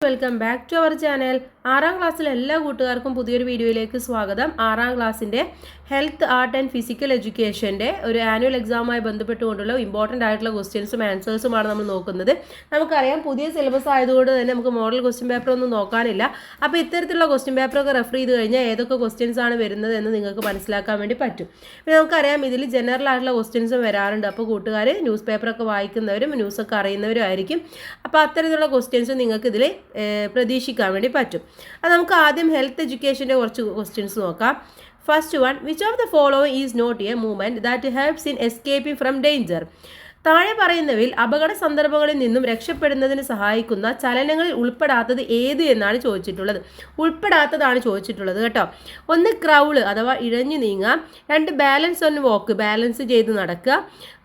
Welcome back to our channel. 6ാം ക്ലാസ്സിലെ എല്ലാ കൂട്ടുകാർക്കും പുതിയൊരു വീഡിയോയിലേക്ക് സ്വാഗതം. 6ാം ക്ലാസ്സിൻ്റെ ഹെൽത്ത് ആർട്ട് ആൻഡ് ഫിസിക്കൽ എഡ്യൂക്കേഷൻ്റെ ഒരു ആനുവൽ എക്സാമുമായി ബന്ധപ്പെട്ടുകൊണ്ടുള്ള ഇമ്പോർട്ടൻ്റ് ആയിട്ടുള്ള ക്വസ്റ്റ്യൻസും ആൻസേഴ്സുമാണ് നമ്മൾ നോക്കുന്നത്. നമുക്കറിയാം പുതിയ സിലബസ് ആയതുകൊണ്ട് തന്നെ നമുക്ക് മോഡൽ ക്വസ്റ്റ്യൻ പേപ്പർ ഒന്നും നോക്കാനില്ല. അപ്പോൾ ഇത്തരത്തിലുള്ള ക്വസ്റ്റ്യൻ പേപ്പറൊക്കെ റെഫർ ചെയ്ത് കഴിഞ്ഞാൽ ഏതൊക്കെ ക്വസ്റ്റ്യൻസ് ആണ് വരുന്നത് എന്ന് നിങ്ങൾക്ക് മനസ്സിലാക്കാൻ വേണ്ടി പറ്റും. പിന്നെ നമുക്കറിയാം ഇതിൽ ജനറൽ ആയിട്ടുള്ള ക്വസ്റ്റ്യൻസും വരാറുണ്ട്. അപ്പോൾ കൂട്ടുകാർ ന്യൂസ് പേപ്പറൊക്കെ വായിക്കുന്നവരും ന്യൂസൊക്കെ അറിയുന്നവരും ആയിരിക്കും. അപ്പോൾ അത്തരത്തിലുള്ള ക്വസ്റ്റ്യൻസ് നിങ്ങൾക്ക് ഇതിൽ പ്രതീക്ഷിക്കാൻ വേണ്ടി പറ്റും. അത് നമുക്ക് ആദ്യം ഹെൽത്ത് എഡ്യൂക്കേഷൻ്റെ കുറച്ച് ക്വസ്റ്റ്യൻസ് നോക്കാം. First one, which of the following is not a movement that helps in escaping from danger? താഴെ പറയുന്നവയിൽ അപകട സന്ദർഭങ്ങളിൽ നിന്നും രക്ഷപ്പെടുന്നതിന് സഹായിക്കുന്ന ചലനങ്ങളിൽ ഉൾപ്പെടാത്തത് ഏത് എന്നാണ് ചോദിച്ചിട്ടുള്ളത്. ഉൾപ്പെടാത്തതാണ് ചോദിച്ചിട്ടുള്ളത് കേട്ടോ. ഒന്ന് ക്രൗള് അഥവാ ഇഴഞ്ഞു നീങ്ങാം. 2 ബാലൻസ് ഓൺ വോക്ക് ബാലൻസ് ചെയ്ത് നടക്കുക.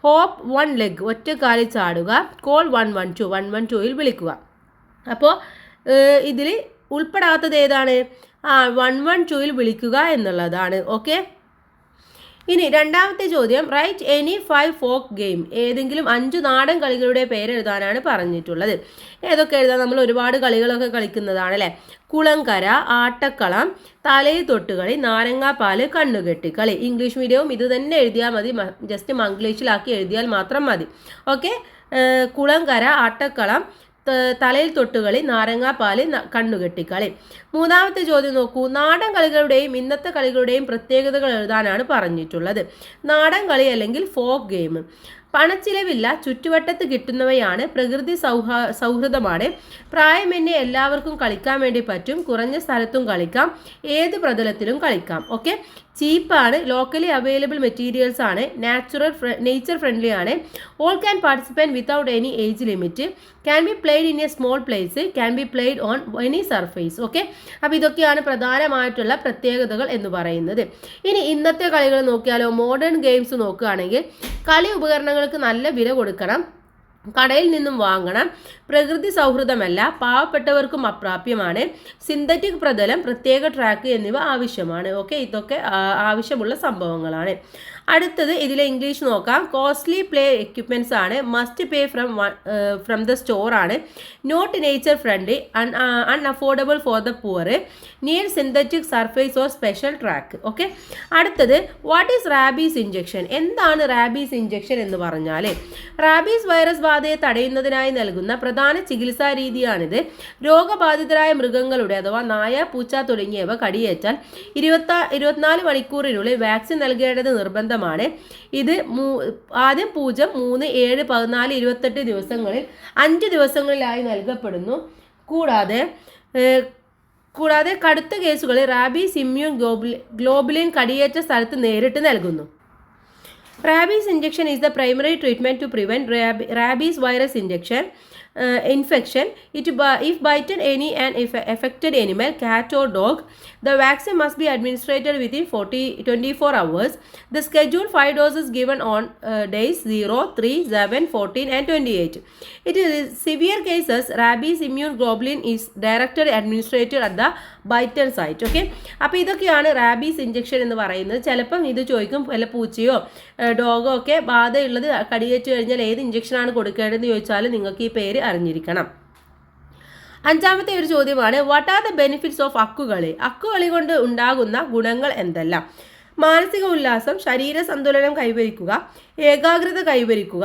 ഹോപ്പ് 1 ലെഗ് ഒറ്റക്കാലിൽ ചാടുക. കോൾ 112 112ൽ വിളിക്കുക. അപ്പോൾ ഇതിൽ ഉൾപ്പെടാത്തത് ഏതാണ്? 112ൽ വിളിക്കുക എന്നുള്ളതാണ്. ഓക്കെ, ഇനി രണ്ടാമത്തെ ചോദ്യം, റൈറ്റ് എനി 5 ഫോക്ക് ഗെയിം. ഏതെങ്കിലും 5 നാടൻ കളികളുടെ പേരെഴുതാനാണ് പറഞ്ഞിട്ടുള്ളത്. ഏതൊക്കെ എഴുതാൻ? നമ്മൾ ഒരുപാട് കളികളൊക്കെ കളിക്കുന്നതാണ് അല്ലേ. കുളങ്കര, ആട്ടക്കളം, തലയിൽ തൊട്ടുകളി, നാരങ്ങാപ്പാല്, കണ്ണുകെട്ടിക്കളി. ഇംഗ്ലീഷ് മീഡിയവും ഇത് തന്നെ എഴുതിയാൽ മതി, ജസ്റ്റ് മംഗ്ലീഷിലാക്കി എഴുതിയാൽ മാത്രം മതി. ഓക്കെ, കുളങ്കര, ആട്ടക്കളം, തലയിൽ തൊട്ടുകളി, നാരങ്ങാപ്പാല്, കണ്ണുകെട്ടിക്കളി. മൂന്നാമത്തെ ചോദ്യം നോക്കൂ. നാടൻ കളികളുടെയും ഇന്നത്തെ കളികളുടെയും പ്രത്യേകതകൾ എഴുതാനാണ് പറഞ്ഞിട്ടുള്ളത്. നാടൻ കളി അല്ലെങ്കിൽ ഫോക്ക് ഗെയിം. പണച്ചിലവില്ല, ചുറ്റുവട്ടത്ത് കിട്ടുന്നവയാണ്, പ്രകൃതി സൗഹൃദമാണ്, പ്രായമന്യേ എല്ലാവർക്കും കളിക്കാൻ വേണ്ടി പറ്റും, കുറഞ്ഞ സ്ഥലത്തും കളിക്കാം, ഏത് പ്രതലത്തിലും കളിക്കാം. ഓക്കെ, ചീപ്പാണ്, ലോക്കലി അവൈലബിൾ മെറ്റീരിയൽസ് ആണ്, നേച്ചർ ഫ്രണ്ട്ലി ആണ്, all can participate without any age limit, can be played in A small place, can be played on any surface. Okay, അപ്പോൾ ഇതൊക്കെയാണ് പ്രധാനമായിട്ടുള്ള പ്രത്യേകതകൾ എന്ന് പറയുന്നത്. ഇനി ഇന്നത്തെ കളികൾ നോക്കിയാലോ. മോഡേൺ ഗെയിംസ് നോക്കുകയാണെങ്കിൽ കളി ഉപകരണങ്ങൾക്ക് നല്ല വില കൊടുക്കണം, കടയിൽ നിന്നും വാങ്ങണം, പ്രകൃതി സൗഹൃദമല്ല, പാവപ്പെട്ടവർക്കും അപ്രാപ്യമാണ്, സിന്തറ്റിക് പ്രതലം, പ്രത്യേക ട്രാക്ക് എന്നിവ ആവശ്യമാണ്. ഓക്കെ, ഇതൊക്കെ ആവശ്യമുള്ള സംഭവങ്ങളാണ്. അടുത്തത് ഇതിലെ ഇംഗ്ലീഷ് നോക്കാം. കോസ്റ്റ്ലി പ്ലേ എക്യുപ്മെൻറ്റ്സ് ആണ്, must pay from the store ആണ്, not nature friendly, unaffordable for the poor, near synthetic surface or special track. Okay, അടുത്തത് വാട്ട് ഈസ് റാബീസ് ഇഞ്ചക്ഷൻ? എന്താണ് റാബീസ് ഇഞ്ചക്ഷൻ എന്ന് പറഞ്ഞാൽ? റാബീസ് വൈറസ് ബാധയെ തടയുന്നതിനായി നൽകുന്ന പ്രധാന ചികിത്സാ രീതിയാണിത്. രോഗബാധിതരായ മൃഗങ്ങളുടെ അഥവാ നായ, പൂച്ച തുടങ്ങിയവ കടിയേറ്റാൽ 24 മണിക്കൂറിനുള്ളിൽ വാക്സിൻ നൽകേണ്ടത് നിർബന്ധമാണ്. ഇത് ആദ്യം 0, 3, 7, 14, 28 ദിവസങ്ങളിൽ 5 ദിവസങ്ങളിലായി നൽകപ്പെടുന്നു. കൂടാതെ കടുത്ത കേസുകളിൽ റാബീസ് ഇമ്മ്യൂൺ ഗ്ലോബുലിൻ കടിയേറ്റ സ്ഥലത്ത് നേരിട്ട് നൽകുന്നു. Rabies injection is the primary treatment to prevent rabies virus infection. If bitten any and affected animal, cat or dog, the vaccine must be administered within 24 hours. The scheduled 5 doses given on days 0, 3, 7, 14 and 28. It is severe cases, rabies immune globulin is directly administered at the bitten site. Okay, അപ്പോൾ ഇതൊക്കെയാണ് rabies injection എന്ന് പറയുന്നത്. ചിലപ്പം ഇത് ചോദിക്കും, വല്ല പൂച്ചയോ Dogo ഒക്കെ ബാധയുള്ളത് കടിയേറ്റ് കഴിഞ്ഞാൽ ഏത് ഇഞ്ചക്ഷനാണ് കൊടുക്കേണ്ടതെന്ന് ചോദിച്ചാൽ നിങ്ങൾക്ക് ഈ പേര് അറിഞ്ഞിരിക്കണം. അഞ്ചാമത്തെ ഒരു ചോദ്യമാണ്, what are the benefits of അക്കുകളി? അക്കുകളി കൊണ്ട് ഉണ്ടാകുന്ന ഗുണങ്ങൾ എന്തെല്ലാം? മാനസിക ഉല്ലാസം, ശരീര സന്തുലനം കൈവരിക്കുക, ഏകാഗ്രത കൈവരിക്കുക,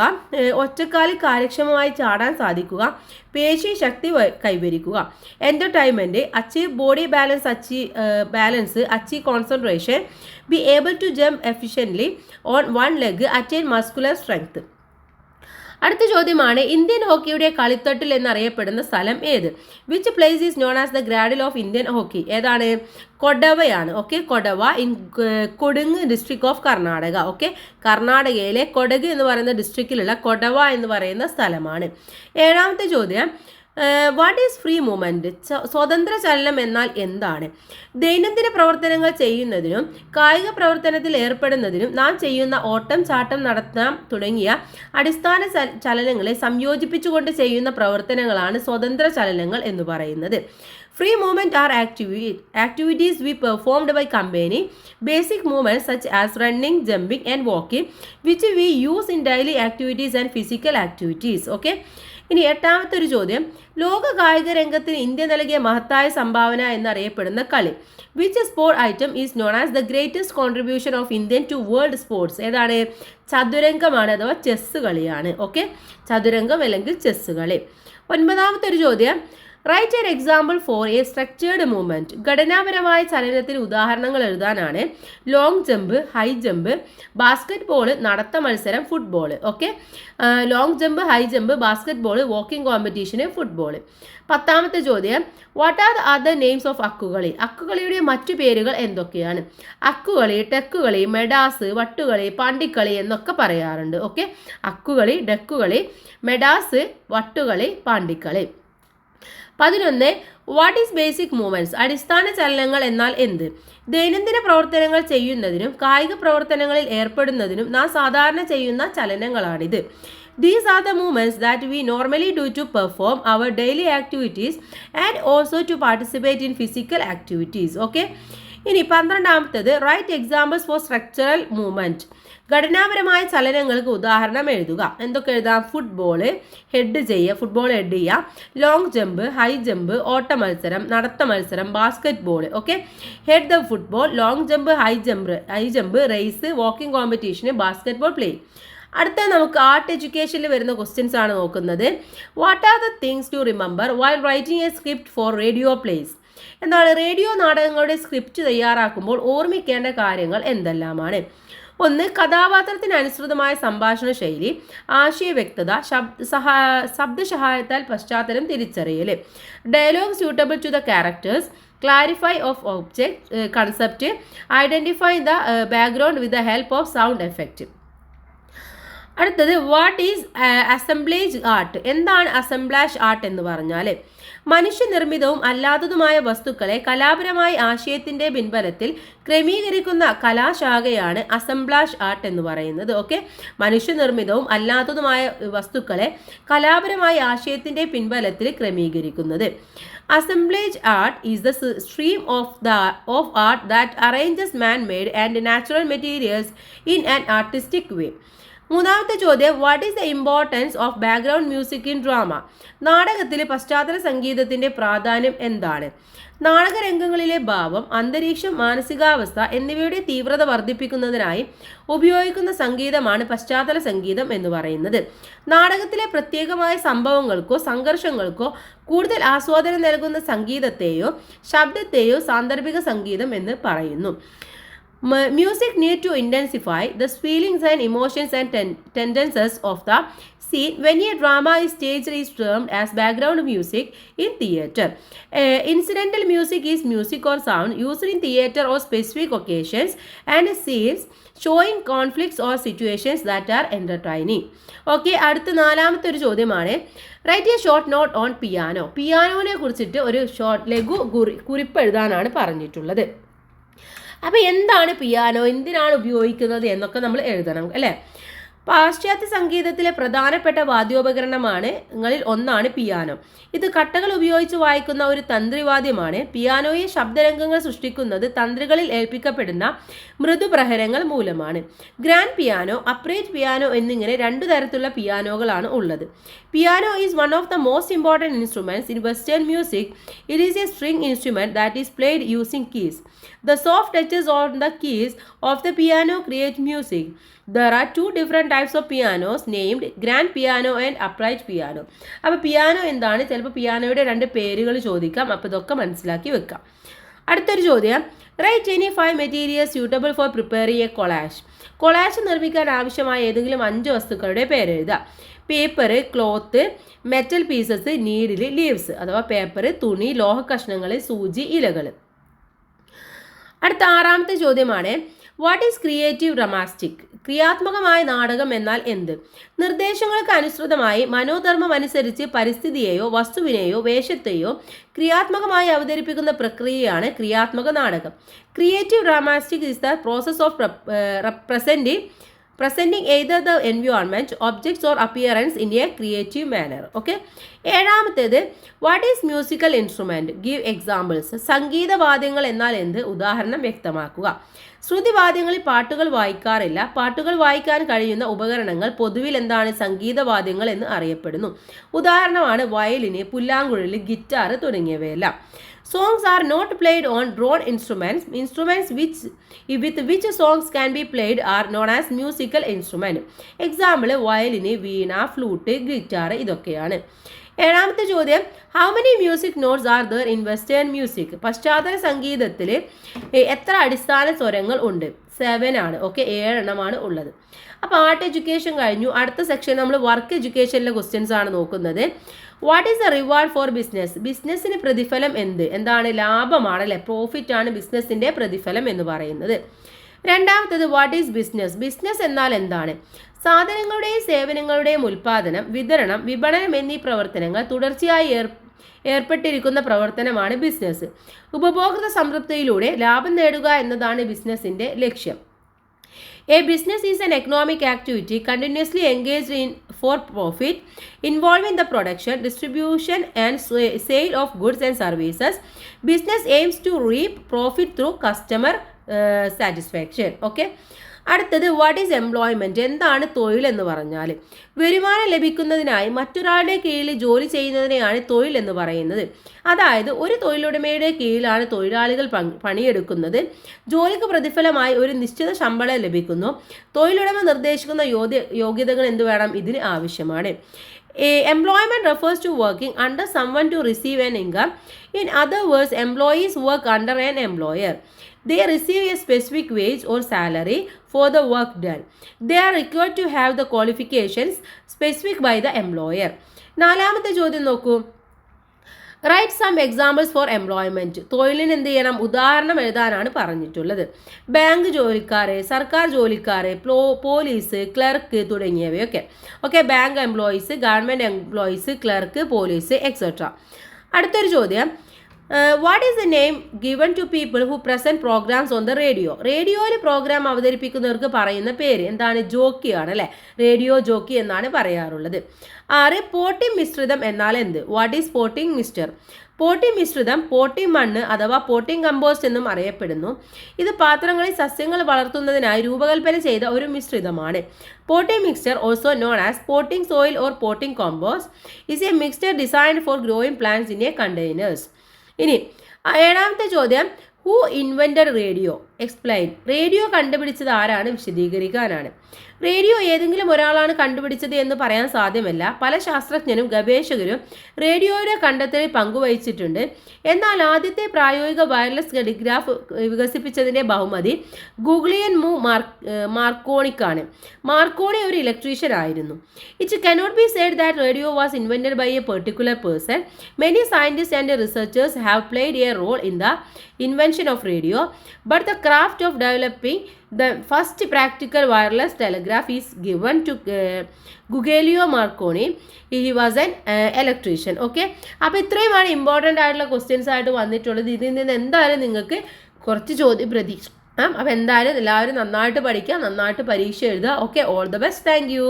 ഒറ്റക്കാലിൽ കാര്യക്ഷമമായി ചാടാൻ സാധിക്കുക, പേശി ശക്തി കൈവരിക്കുക, entertainment, achieve body balance, achieve concentration, be able to jump efficiently on 1 leg, attain muscular strength. അടുത്ത ചോദ്യമാണ്, ഇന്ത്യൻ ഹോക്കിയുടെ കളിത്തട്ടിൽ എന്നറിയപ്പെടുന്ന സ്ഥലം ഏത്? Which place is known as the cradle of Indian hockey? ഏതാണ്? കൊഡവയാണ്. Okay, Kodava in Kodagu district of Karnataka. Okay, കർണാടകയിലെ കൊടക് എന്ന് പറയുന്ന ഡിസ്ട്രിക്റ്റിലുള്ള കൊഡവ എന്ന് പറയുന്ന സ്ഥലമാണ്. ഏഴാമത്തെ ചോദ്യം, വാട്ട് ഈസ് ഫ്രീ മൂവ്മെൻറ്റ്? സ്വതന്ത്ര ചലനം എന്നാൽ എന്താണ്? ദൈനംദിന പ്രവർത്തനങ്ങൾ ചെയ്യുന്നതിനും കായിക പ്രവർത്തനത്തിൽ ഏർപ്പെടുന്നതിനും നാം ചെയ്യുന്ന ഓട്ടം, ചാട്ടം, നടത്തം തുടങ്ങിയ അടിസ്ഥാന ചലനങ്ങളെ സംയോജിപ്പിച്ചുകൊണ്ട് ചെയ്യുന്ന പ്രവർത്തനങ്ങളാണ് സ്വതന്ത്ര ചലനങ്ങൾ എന്ന് പറയുന്നത്. Free movement are activities we performed by combining basic movements such as running, jumping and walking, which we use in daily activities and physical activities. Okay. ഇനി എട്ടാമത്തെ ഒരു ചോദ്യം, ലോക കായിക രംഗത്തിന് ഇന്ത്യ നൽകിയ മഹത്തായ സംഭാവന എന്നറിയപ്പെടുന്ന കളി. Which sport item is known as the greatest contribution of Indian to world sports? ഏതാണ്? ചതുരംഗമാണ്, അഥവാ ചെസ്സ് കളിയാണ്. ഓക്കെ, ചതുരംഗം അല്ലെങ്കിൽ ചെസ്സ് കളി. ഒൻപതാമത്തെ ഒരു ചോദ്യം, write an example for a structured movement. ഘടനാപരമായ ചലനത്തിന് ഉദാഹരണങ്ങൾ എഴുതാനാണ് long jump, high jump, basketball, നടത്ത മത്സരം, football. Okay, long jump, high jump, basketball, walking competition, football. പത്താമത്തെ ചോദ്യം, what are the other names of അക്കുകളി? അക്കുകളിയുടെ മറ്റു പേരുകൾ എന്തൊക്കെയാണ്? അക്കുകളി, ടെക്കുകളി, മെഡാസ്, വട്ടുകളി, പാണ്ടിക്കളി എന്നൊക്കെ പറയാറുണ്ട്. ഓക്കെ, അക്കുകളി, ഡെക്കുകളി, മെഡാസ്, വട്ടുകളി, പാണ്ടിക്കളി. 11, വാട്ട് ഈസ് ബേസിക് മൂവ്മെൻറ്റ്സ്? അടിസ്ഥാന ചലനങ്ങൾ എന്നാൽ എന്ത്? ദൈനംദിന പ്രവർത്തനങ്ങൾ ചെയ്യുന്നതിനും കായിക പ്രവർത്തനങ്ങളിൽ ഏർപ്പെടുന്നതിനും നാം സാധാരണ ചെയ്യുന്ന ചലനങ്ങളാണിത്. These are the movements that we normally do to perform our daily activities and also to participate in physical activities. Okay? ഇനി 12ാമത്തേത്, write examples for structural movement. ഘടനാപരമായ ചലനങ്ങൾക്ക് ഉദാഹരണം എഴുതുക. എന്തൊക്കെ എഴുതാം? ഫുട്ബോള് ഹെഡ് ചെയ്യുക, ഫുട്ബോൾ ഹെഡ് ചെയ്യുക, ലോങ് ജമ്പ്, ഹൈ ജമ്പ്, ഓട്ട മത്സരം, നടത്ത മത്സരം, basketball. Okay, head the football, long jump, high jump, race, walking competition, basketball play. അടുത്ത നമുക്ക് ആർട്ട് എഡ്യൂക്കേഷനിൽ വരുന്ന ക്വസ്റ്റ്യൻസ് ആണ് നോക്കുന്നത്. What are the things to remember while writing a script for radio plays? എന്താണ്? Radio നാടകങ്ങളുടെ script തയ്യാറാക്കുമ്പോൾ ഓർമ്മിക്കേണ്ട കാര്യങ്ങൾ എന്തെല്ലാമാണ്? 1, കഥാപാത്രത്തിന് അനുസൃതമായ സംഭാഷണ ശൈലി, ആശയ വ്യക്തത, ശബ്ദസഹായത്താൽ പശ്ചാത്തലം തിരിച്ചറിയൽ, dialogue suitable to the characters, clarify of object concept, identify the background with the help of sound effect. അടുത്തത്, വാട്ട് ഈസ് അസംബ്ലേജ് ആർട്ട്? എന്താണ് അസംബ്ലാഷ് ആർട്ട് എന്ന് പറഞ്ഞാൽ? മനുഷ്യനിർമ്മിതവും അല്ലാത്തതുമായ വസ്തുക്കളെ കലാപരമായ ആശയത്തിൻ്റെ പിൻബലത്തിൽ ക്രമീകരിക്കുന്ന കലാശാഖയാണ് അസംബ്ലാഷ് ആർട്ട് എന്ന് പറയുന്നത്. ഓക്കെ, മനുഷ്യനിർമ്മിതവും അല്ലാത്തതുമായ വസ്തുക്കളെ കലാപരമായ ആശയത്തിൻ്റെ പിൻബലത്തിൽ ക്രമീകരിക്കുന്നത്. Assemblage art is the stream of art that arranges man-made and natural materials in an artistic way. 3ാമത്തെ ചോദ്യം, what is the importance of background music in drama? നാടകത്തിൽ പശ്ചാത്തല സംഗീതത്തിൻ്റെ പ്രാധാന്യം എന്താണ്? നാടകരംഗങ്ങളിലെ ഭാവം, അന്തരീക്ഷം, മാനസികാവസ്ഥ എന്നിവയുടെ തീവ്രത വർദ്ധിപ്പിക്കുന്നതിനായി ഉപയോഗിക്കുന്ന സംഗീതമാണ് പശ്ചാത്തല സംഗീതം എന്ന് പറയുന്നത്. നാടകത്തിലെ പ്രത്യേകമായ സംഭവങ്ങൾക്കോ സംഘർഷങ്ങൾക്കോ കൂടുതൽ ആസ്വാദനം നൽകുന്ന സംഗീതത്തെയോ ശബ്ദത്തെയോ സാന്ദർഭിക സംഗീതം എന്ന് പറയുന്നു. Music need to intensify the feelings and emotions and tendencies of the scene. When a drama is staged, is termed as background music in theatre. Incidental music is music or sound used in theatre or specific occasions and scenes showing conflicts or situations that are entertaining. Okay, അടുത്ത 4ാമത്തെ ഒരു ചോദ്യമാണ്, write a short note on piano. പിയാനോനെ കുറിച്ചിട്ട് ഒരു ലഘു കുറിപ്പ് എഴുതാനാണ് പറഞ്ഞിട്ടുള്ളത്. അപ്പോൾ എന്താണ് പിയാനോ, എന്തിനാണ് ഉപയോഗിക്കുന്നത് എന്നൊക്കെ നമ്മൾ എഴുതണം അല്ലേ. പാശ്ചാത്യ സംഗീതത്തിലെ പ്രധാനപ്പെട്ട വാദ്യോപകരണമാണ് ഒന്നാണ് പിയാനോ. ഇത് കട്ടകൾ ഉപയോഗിച്ച് വായിക്കുന്ന ഒരു തന്ത്രിവാദ്യമാണ്. പിയാനോയെ ശബ്ദരംഗങ്ങൾ സൃഷ്ടിക്കുന്നത് തന്ത്രികളിൽ ഏൽപ്പിക്കപ്പെടുന്ന മൃദുപ്രഹരങ്ങൾ മൂലമാണ്. ഗ്രാൻഡ് പിയാനോ, അപ്രേറ്റ് പിയാനോ എന്നിങ്ങനെ 2 തരത്തിലുള്ള പിയാനോകളാണ് ഉള്ളത്. Piano is one of the most important instruments in western music. It is A string instrument that is played using keys. The soft touches on the keys of the piano create music. There are 2 different types of pianos named grand piano and upright piano. അപ്പോൾ piano എന്താണ്? ചിലപ്പോൾ പിയാനോയുടെ 2 പേരുകൾ ചോദിക്കാം. അപ്പോൾ ഇതൊക്കെ മനസ്സിലാക്കി വെക്കാം. അടുത്തൊരു ചോദ്യം, write any 5 materials suitable for preparing a collage. Collage നിർമ്മിക്കാൻ ആവശ്യമായ ഏതെങ്കിലും 5 വസ്തുക്കളുടെ പേരെഴുതുക. Paper, cloth, metal pieces, needle, leaves അഥവാ പേപ്പർ, തുണി, ലോഹ കഷ്ണങ്ങൾ, സൂചി, ഇലകൾ. അടുത്ത 6ാമത്തെ ചോദ്യമാണ്, വാട്ട് ഈസ് ക്രിയേറ്റീവ് ഡ്രമാറ്റിക്? ക്രിയാത്മകമായ നാടകം എന്നാൽ എന്ത്? നിർദ്ദേശങ്ങൾക്ക് അനുസൃതമായി മനോധർമ്മം അനുസരിച്ച് പരിസ്ഥിതിയെയോ വസ്തുവിനെയോ വേഷത്തെയോ ക്രിയാത്മകമായി അവതരിപ്പിക്കുന്ന പ്രക്രിയയാണ് ക്രിയാത്മക നാടകം. Creative dramatic is the process of presenting either the environment, objects or appearance in a creative manner. Okay. 7ാമത്തേത്, what is musical instrument? Give examples. സംഗീതവാദ്യങ്ങൾ എന്നാൽ എന്ത്? ഉദാഹരണം വ്യക്തമാക്കുക. ശ്രുതിവാദ്യങ്ങളിൽ പാട്ടുകൾ വായിക്കാറില്ല. പാട്ടുകൾ വായിക്കാൻ കഴിയുന്ന ഉപകരണങ്ങൾ പൊതുവിൽ എന്താണ്? സംഗീതവാദ്യങ്ങൾ എന്ന് അറിയപ്പെടുന്നു. ഉദാഹരണമാണ് വയലിന്, പുല്ലാങ്കുഴൽ, ഗിറ്റാർ തുടങ്ങിയവയെല്ലാം. Songs are not played on drawn instruments. Instruments with which songs can be played are known as musical instrument. Example violin, veena, flute, guitar ഇതൊക്കെയാണ്. ഏഴാമത്തെ ചോദ്യം, how many music notes are there in western music? പശ്ചാത്തല സംഗീതത്തിൽ എത്ര അടിസ്ഥാന സ്വരങ്ങൾ ഉണ്ട്? 7 ആണ്. ഓക്കെ, 7 എണ്ണമാണ് ഉള്ളത്. അപ്പോൾ ആർട്ട് എഡ്യൂക്കേഷൻ കഴിഞ്ഞു. അടുത്ത സെക്ഷൻ നമ്മൾ വർക്ക് എഡ്യൂക്കേഷനിലെ ക്വസ്റ്റ്യൻസ് ആണ് നോക്കുന്നത്. What is the reward four business? ബിസിനസ്സിന് പ്രതിഫലം എന്താണ്? ലാഭമാണ് അല്ലെ, പ്രോഫിറ്റ് ആണ് ബിസിനസ്സിൻ്റെ പ്രതിഫലം എന്ന് പറയുന്നത്. രണ്ടാമത്തേത്, വാട്ട് ഈസ് ബിസിനസ്? ബിസിനസ് എന്നാൽ എന്താണ്? സാധനങ്ങളുടെയും സേവനങ്ങളുടെയും ഉൽപ്പാദനം, വിതരണം, വിപണനം എന്നീ പ്രവർത്തനങ്ങൾ തുടർച്ചയായി ഏർപ്പെട്ടിരിക്കുന്ന പ്രവർത്തനമാണ് ബിസിനസ്. ഉപഭോക്തൃ സംതൃപ്തിയിലൂടെ ലാഭം നേടുക എന്നതാണ് ബിസിനസ്സിൻ്റെ ലക്ഷ്യം. A business is an economic activity continuously engaged in for profit, involving the production, distribution and sale of goods and services. Business aims to reap profit through customer satisfaction. Okay. അടുത്തത്, what is employment? എന്താണ് തൊഴിൽ എന്ന് പറഞ്ഞാൽ? വരുമാനം ലഭിക്കുന്നതിനായി മറ്റൊരാളുടെ കീഴിൽ ജോലി ചെയ്യുന്നതിനെയാണ് തൊഴിൽ എന്ന് പറയുന്നത്. അതായത് ഒരു തൊഴിലുടമയുടെ കീഴിലാണ് തൊഴിലാളികൾ പണിയെടുക്കുന്നത്. ജോലിക്ക് പ്രതിഫലമായി ഒരു നിശ്ചിത ശമ്പളം ലഭിക്കുന്നു. തൊഴിലുടമ നിർദ്ദേശിക്കുന്ന യോഗ്യതകൾ എന്ത് വേണം? ഇതിന് ആവശ്യമാണ്. Employment refers to working under someone to receive an income. In other words, employees work under an employer. They receive a specific wage or salary for the work done. They are required to have the qualifications specified by the employer. നാലാമത്തെ ചോദ്യം നോക്കൂ. Write some examples for employment. തൊഴിലിന് എന്ത് ചെയ്യണം? ഉദാഹരണം എഴുതാനാണ് പറഞ്ഞിട്ടുള്ളത്. Bank ജോലിക്കാർ, സർക്കാർ ജോലിക്കാർ, പോലീസ്, ക്ലർക്ക് തുടങ്ങിയവയൊക്കെ. Okay, bank employees, government employees, clerk, police etcetera. അടുത്തൊരു ചോദ്യം, what is the name given to people who present programs on the radio? റേഡിയോയിൽ പ്രോഗ്രാം അവതരിപ്പിക്കുന്നവർക്ക് പറയുന്ന പേര് എന്താണ്? ജോക്കിയാണ് അല്ലേ, റേഡിയോ ജോക്കി എന്നാണ് പറയാറുള്ളത്. 6, പോട്ടി മിശ്രിതം എന്നാൽ എന്ത്? What is potting mixture? പോട്ടി മിശ്രിതം പോട്ടിംഗ് മണ്ണ് അഥവാ പോട്ടിംഗ് കമ്പോസ്റ്റ് എന്നും അറിയപ്പെടുന്നു. ഇത് പാത്രങ്ങളിൽ സസ്യങ്ങൾ വളർത്തുന്നതിനായി രൂപകൽപ്പന ചെയ്ത ഒരു മിശ്രിതമാണ്. Potting mixture, also known as potting soil or potting compost, is A mixture designed for growing plants in A containers. ഇനി 7ാമത്തെ ചോദ്യം, who invented radio? Explain. Radio കണ്ടുപിടിച്ചത് ആരാണ്? വിശദീകരിക്കാനാണ്. റേഡിയോ ഏതെങ്കിലും ഒരാളാണ് കണ്ടുപിടിച്ചത് എന്ന് പറയാൻ സാധ്യമല്ല. പല ശാസ്ത്രജ്ഞരും ഗവേഷകരും റേഡിയോയുടെ കണ്ടെത്തലിൽ പങ്കുവഹിച്ചിട്ടുണ്ട്. എന്നാൽ ആദ്യത്തെ പ്രായോഗിക വയർലെസ് ടെലിഗ്രാഫ് വികസിപ്പിച്ചതിൻ്റെ ബഹുമതി ഗൂഗ്ലിയൻ മു മാർക്കോണിക്കാണ്. മാർക്കോണി ഒരു ഇലക്ട്രീഷ്യൻ ആയിരുന്നു. It cannot be said that radio was invented by a particular person. Many scientist and researchers have played a role in the invention of radio, but the craft of developing the first practical wireless telegraph is given to Guglielmo Marconi. He was an electrician. Okay, അപ്പോൾ ഇത്രയുമാണ് important ആയിട്ടുള്ള questions ആയിട്ട് വന്നിട്ടുള്ളത്. ഇതിൽ നിന്ന് എന്തായാലും നിങ്ങൾക്ക് കുറച്ച് ചോദ്യം പ്രതീക്ഷിക്കാം. അപ്പോൾ എന്തായാലും എല്ലാവരും നന്നായിട്ട് പഠിക്കുക, നന്നായിട്ട് പരീക്ഷ എഴുതുക. Okay, all the best. Thank you.